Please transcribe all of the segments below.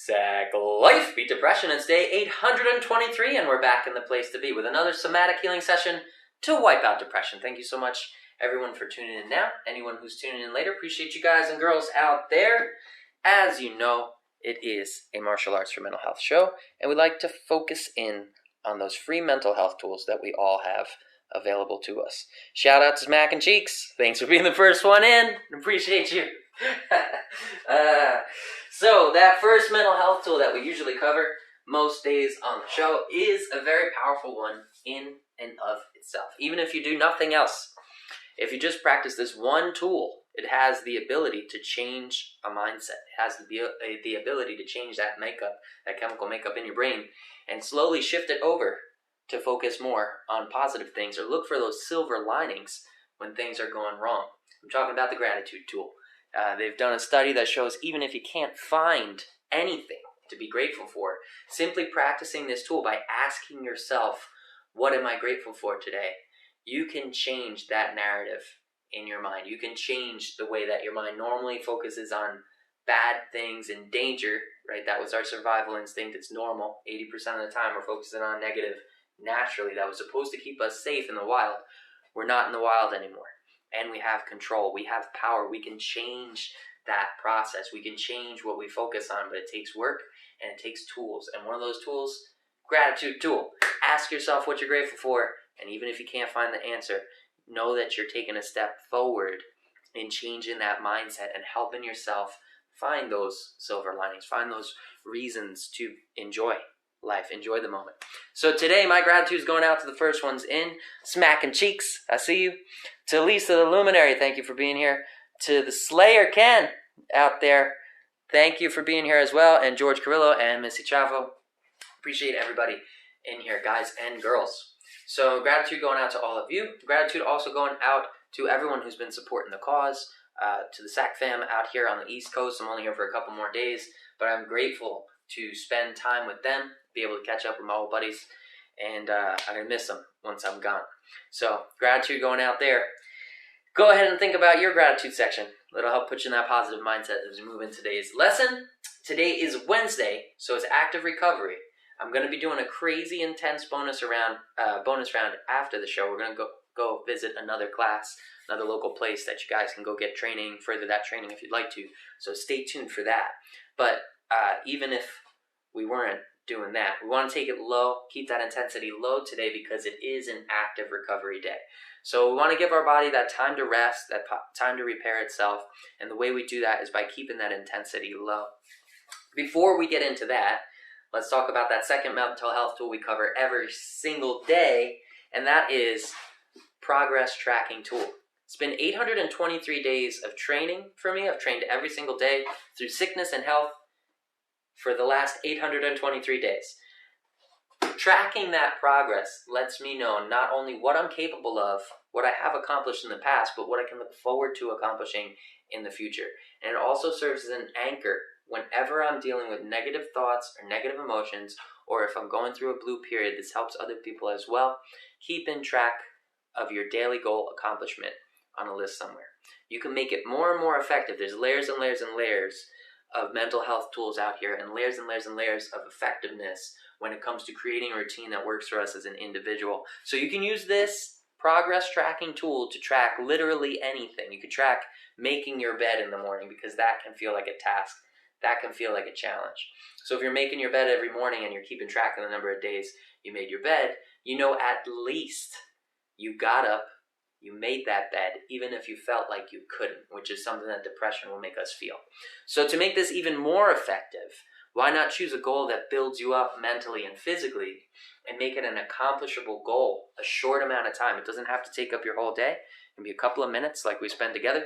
Sack Life, beat depression. It's day 823, and we're back in the place to be with another somatic healing session to wipe out depression. Thank you so much, everyone, for tuning in now. Anyone who's tuning in later, appreciate you guys and girls out there. As you know, it is a martial arts for mental health show, and we like to focus in on those free mental health tools that we all have available to us. Shout out to Smack and Cheeks. Thanks for being the first one in. Appreciate you. So that first mental health tool that we usually cover most days on the show is a very powerful one in and of itself. Even if you do nothing else, if you just practice this one tool, it has the ability to change a mindset. It has the ability to change that makeup, that chemical makeup in your brain, and slowly shift it over to focus more on positive things or look for those silver linings when things are going wrong. I'm talking about the gratitude tool. They've done a study that shows even if you can't find anything to be grateful for, simply practicing this tool by asking yourself, what am I grateful for today? You can change that narrative in your mind. You can change the way that your mind normally focuses on bad things and danger, right? That was our survival instinct. It's normal. 80% of the time we're focusing on negative naturally. That was supposed to keep us safe in the wild. We're not in the wild anymore. And we have control. We have power. We can change that process. We can change what we focus on, but it takes work and it takes tools. And one of those tools, gratitude tool. Ask yourself what you're grateful for, and even if you can't find the answer, know that you're taking a step forward in changing that mindset and helping yourself find those silver linings, find those reasons to enjoy life, enjoy the moment. So today, my gratitude is going out to the first ones in. Smack and Cheeks, I see you. To Lisa the Luminary, thank you for being here. To the Slayer Ken out there, thank you for being here as well. And George Carrillo and Missy Chavo. Appreciate everybody in here, guys and girls. So gratitude going out to all of you. Gratitude also going out to everyone who's been supporting the cause. To the SAC fam out here on the East Coast. I'm only here for a couple more days, but I'm grateful to spend time with them, be able to catch up with my old buddies, and I'm going to miss them once I'm gone. So gratitude going out there. Go ahead and think about your gratitude section. It'll help put you in that positive mindset as we move into today's lesson. Today is Wednesday, so it's active recovery. I'm going to be doing a crazy intense bonus round after the show. We're going to go visit another class, another local place that you guys can go get training, further that training if you'd like to. So stay tuned for that. But even if we weren't doing that, we want to take it low, keep that intensity low today because it is an active recovery day. So we want to give our body that time to rest, that time to repair itself, and the way we do that is by keeping that intensity low. Before we get into that, let's talk about that second mental health tool we cover every single day, and that is progress tracking tool. It's been 823 days of training for me. I've trained every single day through sickness and health for the last 823 days. Tracking that progress lets me know not only what I'm capable of, what I have accomplished in the past, but what I can look forward to accomplishing in the future. And it also serves as an anchor whenever I'm dealing with negative thoughts or negative emotions, or if I'm going through a blue period. This helps other people as well. Keep in track of your daily goal accomplishment on a list somewhere. You can make it more and more effective. There's layers and layers and layers of mental health tools out here, and layers and layers and layers of effectiveness when it comes to creating a routine that works for us as an individual. So you can use this progress tracking tool to track literally anything. You could track making your bed in the morning because that can feel like a task. That can feel like a challenge. So if you're making your bed every morning and you're keeping track of the number of days you made your bed, you know at least you got up, you made that bed, even if you felt like you couldn't, which is something that depression will make us feel. So to make this even more effective, why not choose a goal that builds you up mentally and physically and make it an accomplishable goal, a short amount of time? It doesn't have to take up your whole day. It can be a couple of minutes like we spend together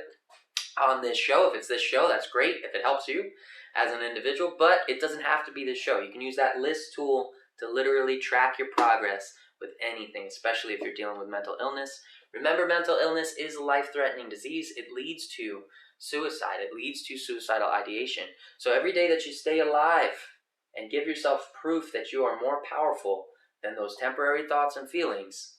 on this show. If it's this show, that's great if it helps you as an individual, but it doesn't have to be this show. You can use that list tool to literally track your progress with anything, especially if you're dealing with mental illness. Remember, mental illness is a life-threatening disease. It leads to suicide. It leads to suicidal ideation. So every day that you stay alive and give yourself proof that you are more powerful than those temporary thoughts and feelings,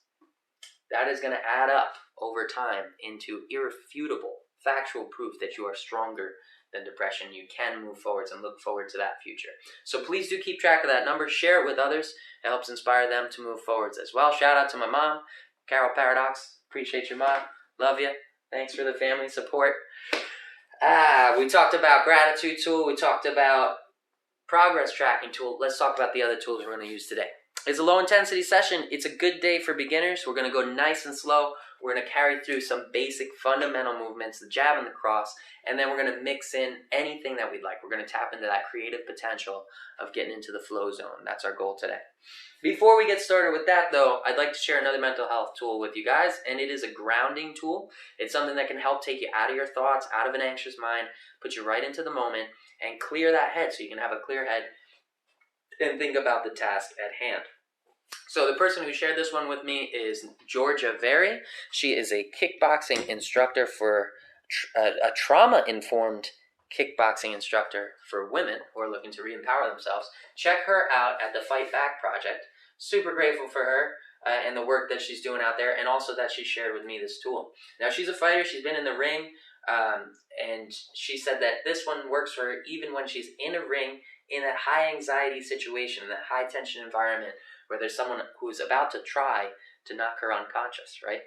that is going to add up over time into irrefutable, factual proof that you are stronger than depression. You can move forwards and look forward to that future. So please do keep track of that number. Share it with others. It helps inspire them to move forwards as well. Shout out to my mom, Carol Paradox. Appreciate you, Mom. Love you. Thanks for the family support. We talked about gratitude tool. We talked about progress tracking tool. Let's talk about the other tools we're going to use today. It's a low intensity session. It's a good day for beginners. We're going to go nice and slow. We're going to carry through some basic fundamental movements, the jab and the cross, and then we're going to mix in anything that we'd like. We're going to tap into that creative potential of getting into the flow zone. That's our goal today. Before we get started with that, though, I'd like to share another mental health tool with you guys, and it is a grounding tool. It's something that can help take you out of your thoughts, out of an anxious mind, put you right into the moment, and clear that head so you can have a clear head and think about the task at hand. So the person who shared this one with me is Georgia Very. She is a kickboxing instructor for a trauma-informed kickboxing instructor for women who are looking to re-empower themselves. Check her out at the Fight Back Project. Super grateful for her and the work that she's doing out there, and also that she shared with me this tool. Now, she's a fighter. She's been in the ring, and she said that this one works for her even when she's in a ring in a high anxiety situation, in a high tension environment where there's someone who's about to try to knock her unconscious, right?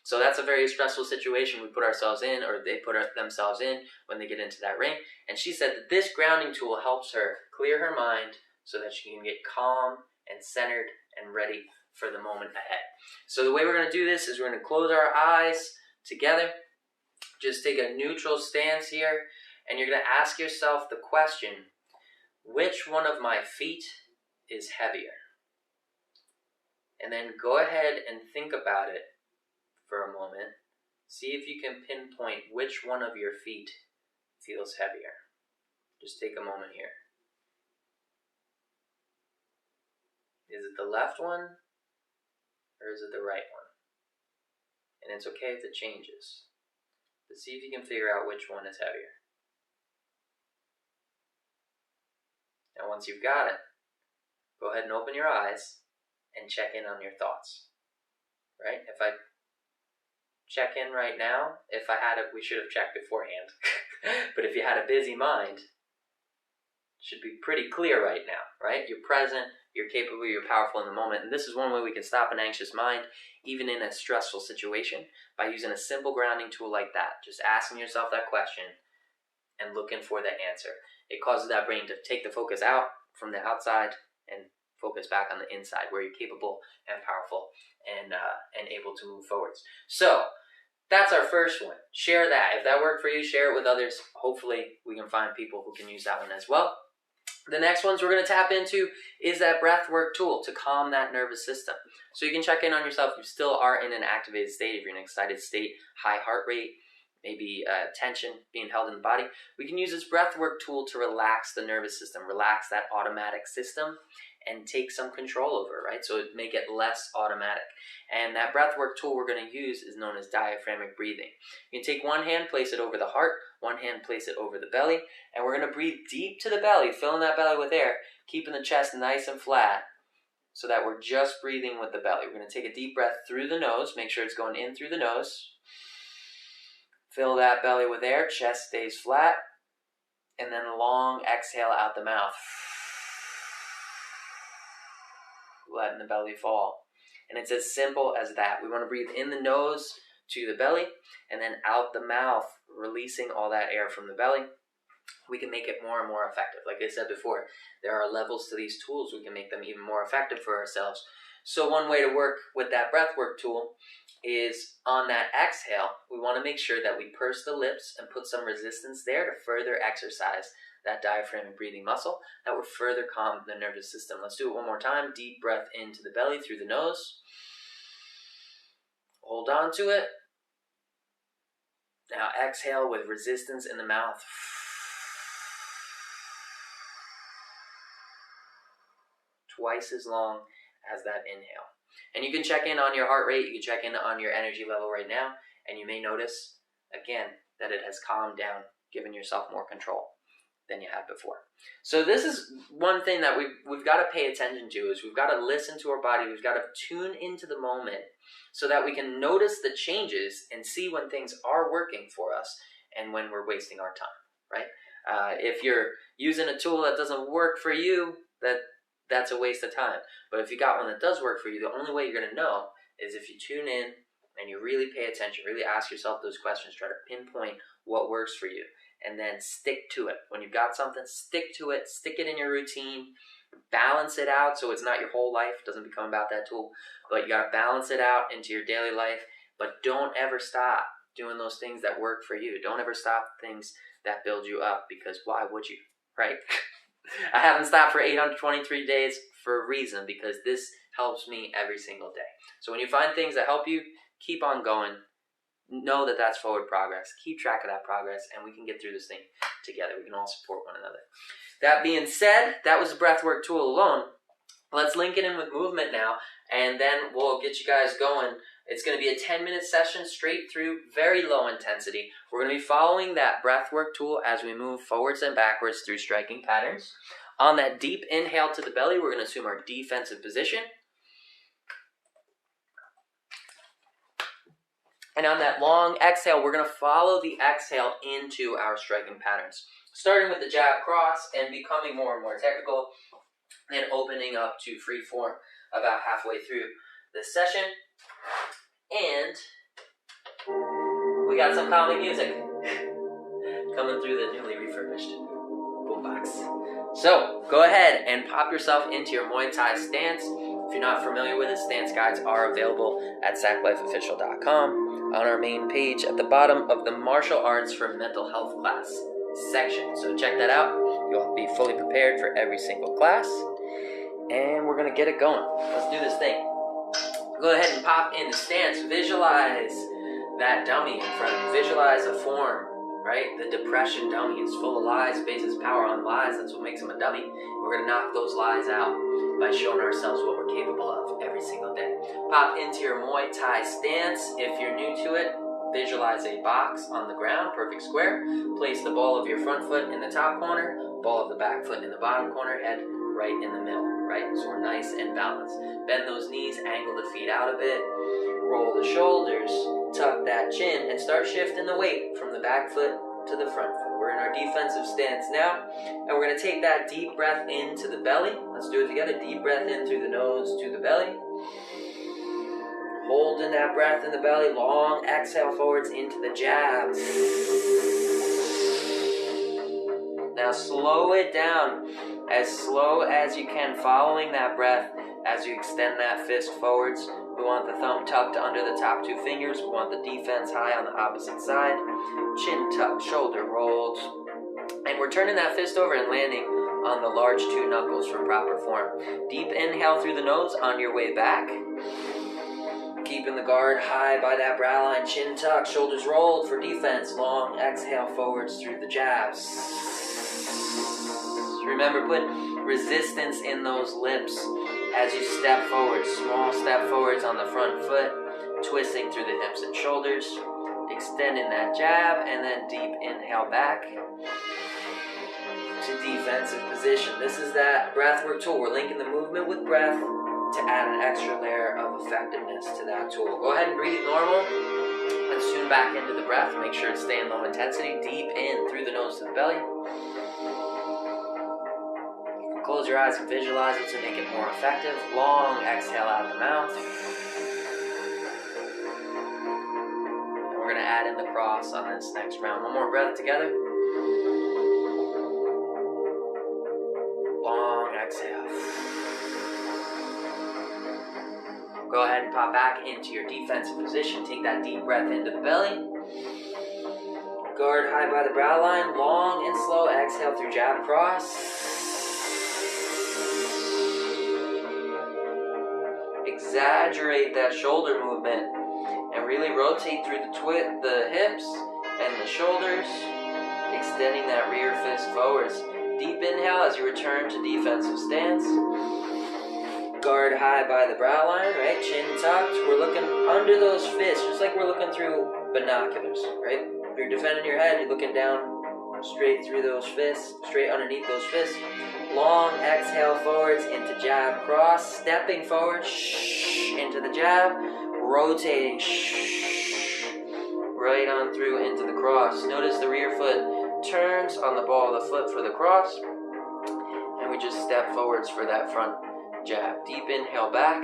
So that's a very stressful situation we put ourselves in, or they put themselves in when they get into that ring. And she said that this grounding tool helps her clear her mind so that she can get calm and centered and ready for the moment ahead. So the way we're going to do this is we're going to close our eyes together. Just take a neutral stance here, and you're going to ask yourself the question, which one of my feet is heavier? And then go ahead and think about it for a moment. See if you can pinpoint which one of your feet feels heavier. Just take a moment here. Is it the left one, or is it the right one? And it's okay if it changes. But see if you can figure out which one is heavier. Now once you've got it, go ahead and open your eyes and check in on your thoughts, right? If I check in right now, if I had it, we should have checked beforehand. But if you had a busy mind, it should be pretty clear right now, right? You're present, you're capable, you're powerful in the moment. And this is one way we can stop an anxious mind, even in a stressful situation, by using a simple grounding tool like that. Just asking yourself that question and looking for the answer. It causes that brain to take the focus out from the outside and focus back on the inside, where you're capable and powerful and able to move forwards. So that's our first one. Share that. If that worked for you, share it with others. Hopefully we can find people who can use that one as well. The next ones we're going to tap into is that breath work tool to calm that nervous system. So you can check in on yourself if you still are in an activated state, if you're in an excited state, high heart rate, maybe tension being held in the body. We can use this breath work tool to relax the nervous system, relax that automatic system, and take some control over it, right? So make it less automatic. And that breath work tool we're going to use is known as diaphragmatic breathing. You can take one hand, place it over the heart, one hand, place it over the belly, and we're going to breathe deep to the belly, filling that belly with air, keeping the chest nice and flat so that we're just breathing with the belly. We're going to take a deep breath through the nose, make sure it's going in through the nose. Fill that belly with air, chest stays flat, and then a long exhale out the mouth. Letting the belly fall. And it's as simple as that. We want to breathe in the nose to the belly, and then out the mouth, releasing all that air from the belly. We can make it more and more effective. Like I said before, there are levels to these tools. We can make them even more effective for ourselves. So one way to work with that breath work tool is on that exhale, we want to make sure that we purse the lips and put some resistance there to further exercise that diaphragmatic breathing muscle that will further calm the nervous system. Let's do it one more time. Deep breath into the belly through the nose. Hold on to it. Now exhale with resistance in the mouth. Twice as long as that inhale. And you can check in on your heart rate, you can check in on your energy level right now, and you may notice, again, that it has calmed down, giving yourself more control than you had before. So this is one thing that we've got to pay attention to, is we've got to listen to our body, we've got to tune into the moment so that we can notice the changes and see when things are working for us and when we're wasting our time, right? If you're using a tool that doesn't work for you, that's a waste of time. But if you got one that does work for you, the only way you're going to know is if you tune in and you really pay attention, really ask yourself those questions, try to pinpoint what works for you, and then stick to it. When you've got something, stick to it, stick it in your routine, balance it out so it's not your whole life, it doesn't become about that tool, but you got to balance it out into your daily life. But don't ever stop doing those things that work for you. Don't ever stop things that build you up, because why would you, right? I haven't stopped for 823 days for a reason, because this helps me every single day. So when you find things that help you, keep on going. Know that that's forward progress. Keep track of that progress, and we can get through this thing together. We can all support one another. That being said, that was the breathwork tool alone. Let's link it in with movement now, and then we'll get you guys going. It's going to be a 10-minute session straight through, very low intensity. We're going to be following that breathwork tool as we move forwards and backwards through striking patterns. On that deep inhale to the belly, we're going to assume our defensive position. And on that long exhale, we're going to follow the exhale into our striking patterns. Starting with the jab cross and becoming more and more technical, then opening up to free form about halfway through this session. And we got some calming music coming through the newly refurbished boombox. So go ahead and pop yourself into your Muay Thai stance. If you're not familiar with it, stance guides are available at saclifeofficial.com on our main page at the bottom of the martial arts for mental health class section. So check that out. You'll be fully prepared for every single class. And we're going to get it going. Let's do this thing. Go ahead and pop into stance. Visualize that dummy in front of you. Visualize a form, right? The depression dummy is full of lies, bases power on lies. That's what makes him a dummy. We're going to knock those lies out by showing ourselves what we're capable of every single day. Pop into your Muay Thai stance. If you're new to it, visualize a box on the ground, perfect square. Place the ball of your front foot in the top corner, ball of the back foot in the bottom corner, head right in the middle, right? So we're nice and balanced. Bend those knees, angle the feet out a bit, roll the shoulders, tuck that chin, and start shifting the weight from the back foot to the front foot. We're in our defensive stance now, and we're going to take that deep breath into the belly. Let's do it together. Deep breath in through the nose to the belly. Holding that breath in the belly. Long exhale forwards into the jab. Now slow it down as slow as you can, following that breath as you extend that fist forwards. We want the thumb tucked under the top two fingers. We want the defense high on the opposite side. Chin tucked, shoulder rolled. And we're turning that fist over and landing on the large two knuckles for proper form. Deep inhale through the nose on your way back. Keeping the guard high by that brow line. Chin tucked, shoulders rolled for defense. Long exhale forwards through the jabs. Remember, put resistance in those lips as you step forward. Small step forwards on the front foot, twisting through the hips and shoulders, extending that jab, and then deep inhale back to defensive position. This is that breathwork tool. We're linking the movement with breath to add an extra layer of effectiveness to that tool. Go ahead and breathe normal. Let's tune back into the breath. Make sure it's staying low intensity. Deep in through the nose to the belly. Close your eyes and visualize it to make it more effective. Long exhale out of the mouth. And we're going to add in the cross on this next round. One more breath together. Long exhale. Go ahead and pop back into your defensive position. Take that deep breath into the belly. Guard high by the brow line. Long and slow exhale through jab cross. Exaggerate that shoulder movement and really rotate through the hips and the shoulders, extending that rear fist forwards. Deep inhale as you return to defensive stance. Guard high by the brow line, right? Chin tucked. We're looking under those fists, just like we're looking through binoculars, right? If you're defending your head, you're looking down straight through those fists, straight underneath those fists. Long exhale forwards into jab cross, stepping forward into the jab, rotating right on through into the cross. Notice the rear foot turns on the ball of the foot for the cross, and we just step forwards for that front jab. Deep inhale back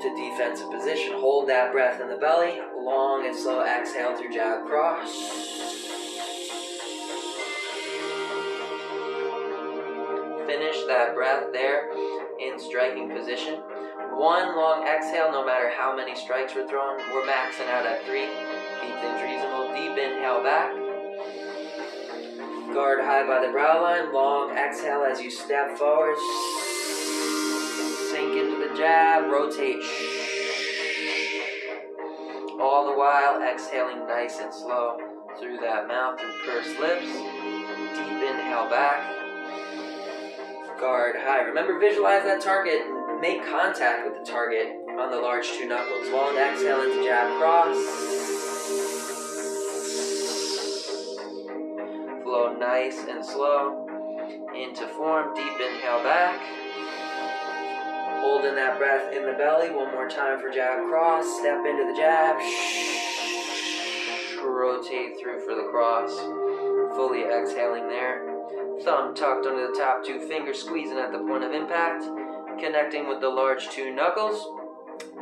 to defensive position. Hold that breath in the belly. Long and slow exhale through jab cross. Finish that breath there in striking position. One long exhale, no matter how many strikes we're throwing. We're maxing out at 3. Keep things reasonable. Deep inhale back. Guard high by the brow line. Long exhale as you step forward. Sink into the jab. Rotate. All the while exhaling nice and slow through that mouth, through pursed lips. Deep inhale back. Guard high. Remember, visualize that target. Make contact with the target on the large 2 knuckles. Long exhale into jab cross. Flow nice and slow into form. Deep inhale back. Holding that breath in the belly. One more time for jab cross. Step into the jab. Rotate through for the cross. Fully exhaling there. Thumb tucked under the top 2 fingers, squeezing at the point of impact. Connecting with the large 2 knuckles.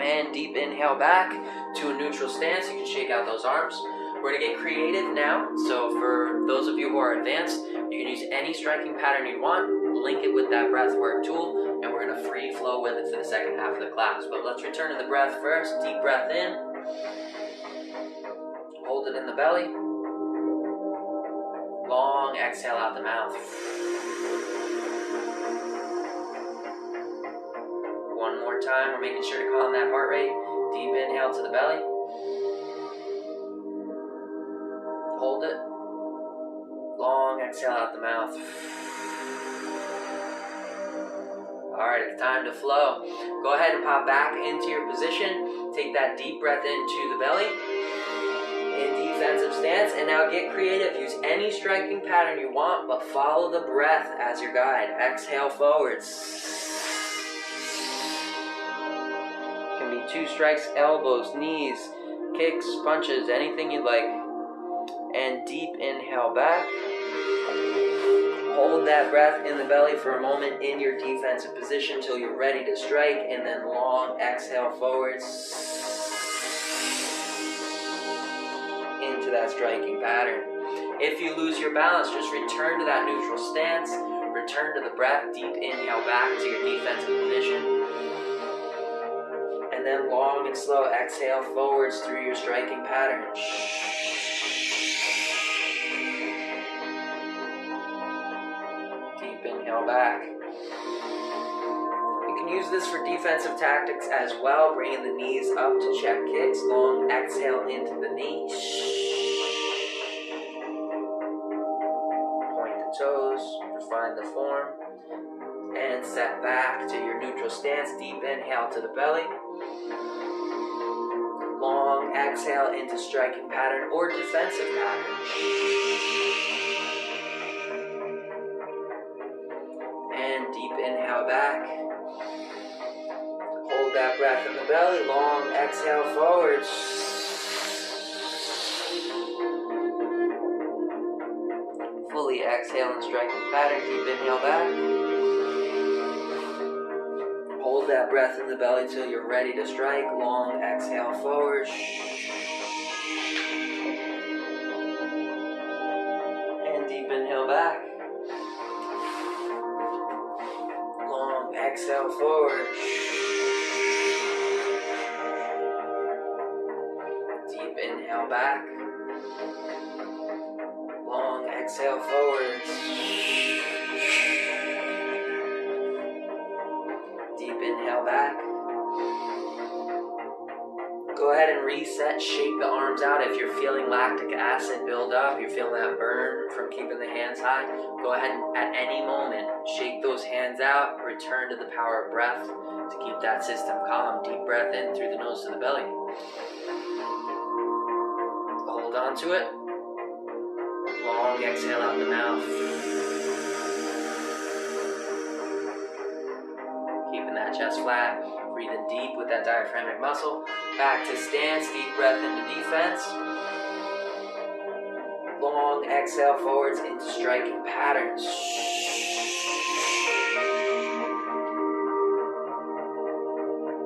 And deep inhale back to a neutral stance. You can shake out those arms. We're going to get creative now. So for those of you who are advanced, you can use any striking pattern you want. Link it with that breath work tool. And we're going to free flow with it for the second half of the class. But let's return to the breath first. Deep breath in. Hold it in the belly. Long exhale out the mouth. One more time. We're making sure to calm that heart rate. Deep inhale to the belly. Hold it. Long exhale out the mouth. Alright, it's time to flow. Go ahead and pop back into your position. Take that deep breath into the belly. In defensive stance. And now get creative. Use any striking pattern you want, but follow the breath as your guide. Exhale forwards. Can be 2 strikes, elbows, knees, kicks, punches, anything you'd like. And deep inhale back. Hold that breath in the belly for a moment in your defensive position until you're ready to strike, and then long exhale forwards into that striking pattern. If you lose your balance, just return to that neutral stance. Return to the breath. Deep inhale back to your defensive position. And then long and slow exhale forwards through your striking pattern. Deep inhale back. You can use this for defensive tactics as well, bringing the knees up to check kicks. Long exhale into the knee. Point the toes, refine the form. And set back to your neutral stance. Deep inhale to the belly. Long exhale into striking pattern or defensive pattern. And deep inhale back. Hold that breath in the belly. Long exhale forwards. Fully exhale in striking pattern. Deep inhale back. Hold that breath in the belly till you're ready to strike. Long exhale forward. And deep inhale back. Long exhale forward. Deep inhale back. Long exhale forwards. Deep inhale back. Go ahead and reset, shake the arms out. If you're feeling lactic acid build up, you're feeling that burn from keeping the hands high, go ahead and at any moment, shake those hands out, return to the power of breath to keep that system calm. Deep breath in through the nose to the belly. Hold on to it. Long exhale out the mouth. Keeping that chest flat. Breathing deep with that diaphragmatic muscle. Back to stance. Deep breath into defense. Long exhale forwards into striking patterns.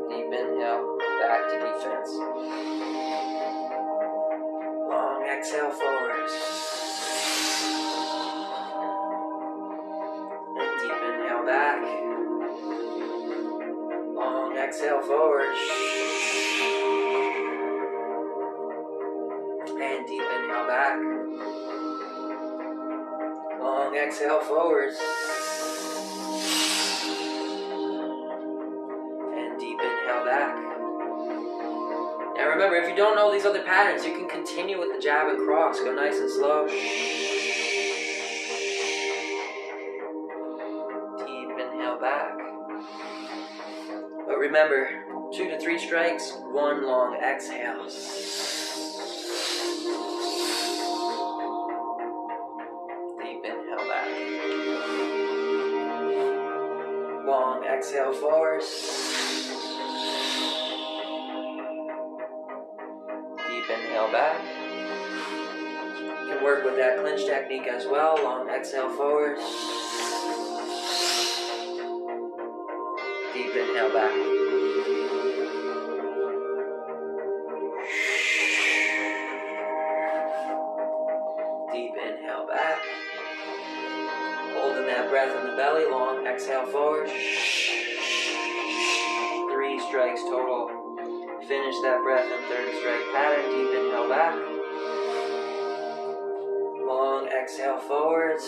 Deep inhale, back to defense. Long exhale forwards. And deep inhale back. Long exhale forward. And deep inhale back. Long exhale forwards. And deep inhale back. Now remember, if you don't know these other patterns, you can continue with the jab and cross. Go nice and slow. Deep inhale back. But remember, 2 to 3 strikes, 1 long exhale. Deep inhale back. Long exhale forward. Deep inhale back. You can work with that clinch technique as well. Long exhale forward. Deep inhale back. Deep inhale back. Holding that breath in the belly. Long exhale forward. 3 strikes total. Finish that breath in 3rd strike pattern. Deep inhale back. Long exhale forwards.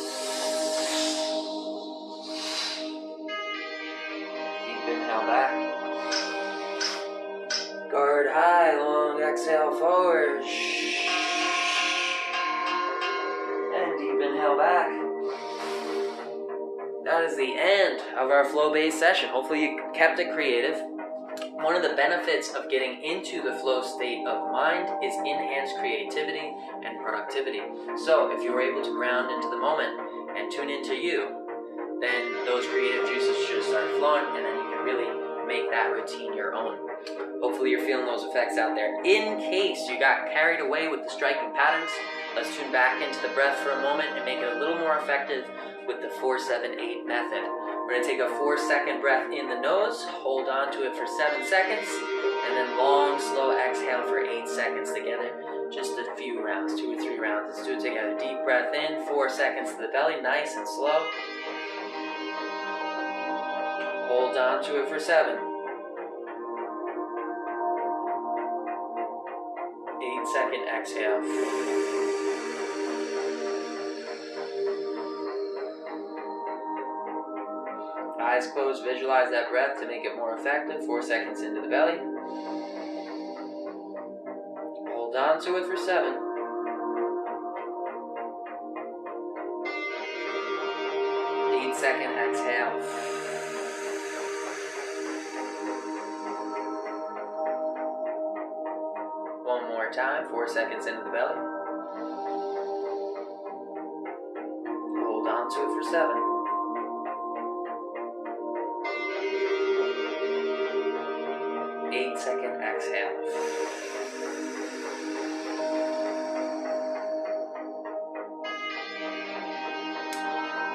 Deep inhale back. Guard high. Long exhale forward. And deep inhale back. That is the end of our flow-based session. Hopefully you kept it creative. One of the benefits of getting into the flow state of mind is enhanced creativity and productivity. So if you were able to ground into the moment and tune into you, then those creative juices should start flowing, and then you can really make that routine your own. Hopefully you're feeling those effects out there. In case you got carried away with the striking patterns, let's tune back into the breath for a moment and make it a little more effective with the 4-7-8 method. We're going to take a 4-second breath in the nose, hold on to it for 7 seconds, and then long, slow exhale for 8 seconds together. Just a few rounds, 2 or 3 rounds. Let's do it together. Deep breath in, 4 seconds to the belly, nice and slow. Hold on to it for 7. 8-second exhale. Eyes closed, visualize that breath to make it more effective. 4 seconds into the belly. Hold on to it for 7. 8-second exhale. One more time, 4 seconds into the belly. Hold on to it for 7. 8-second exhale.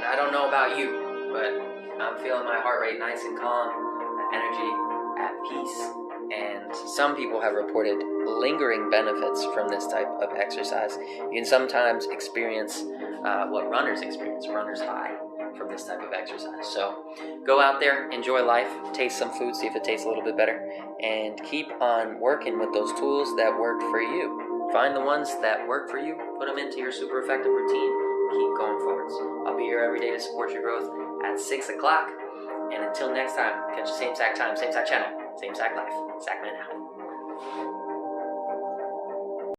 I don't know about you, but I'm feeling my heart rate nice and calm, energy at peace, and some people have reported lingering benefits from this type of exercise. You can sometimes experience what runners experience, runner's high, from this type of exercise. So go out there, enjoy life, taste some food, see if it tastes a little bit better, and keep on working with those tools that work for you. Find the ones that work for you, put them into your super effective routine, keep going forwards. I'll be here every day to support your growth at 6 o'clock, and until next time, catch the same exact time, same exact channel, same exact life. Sacman out.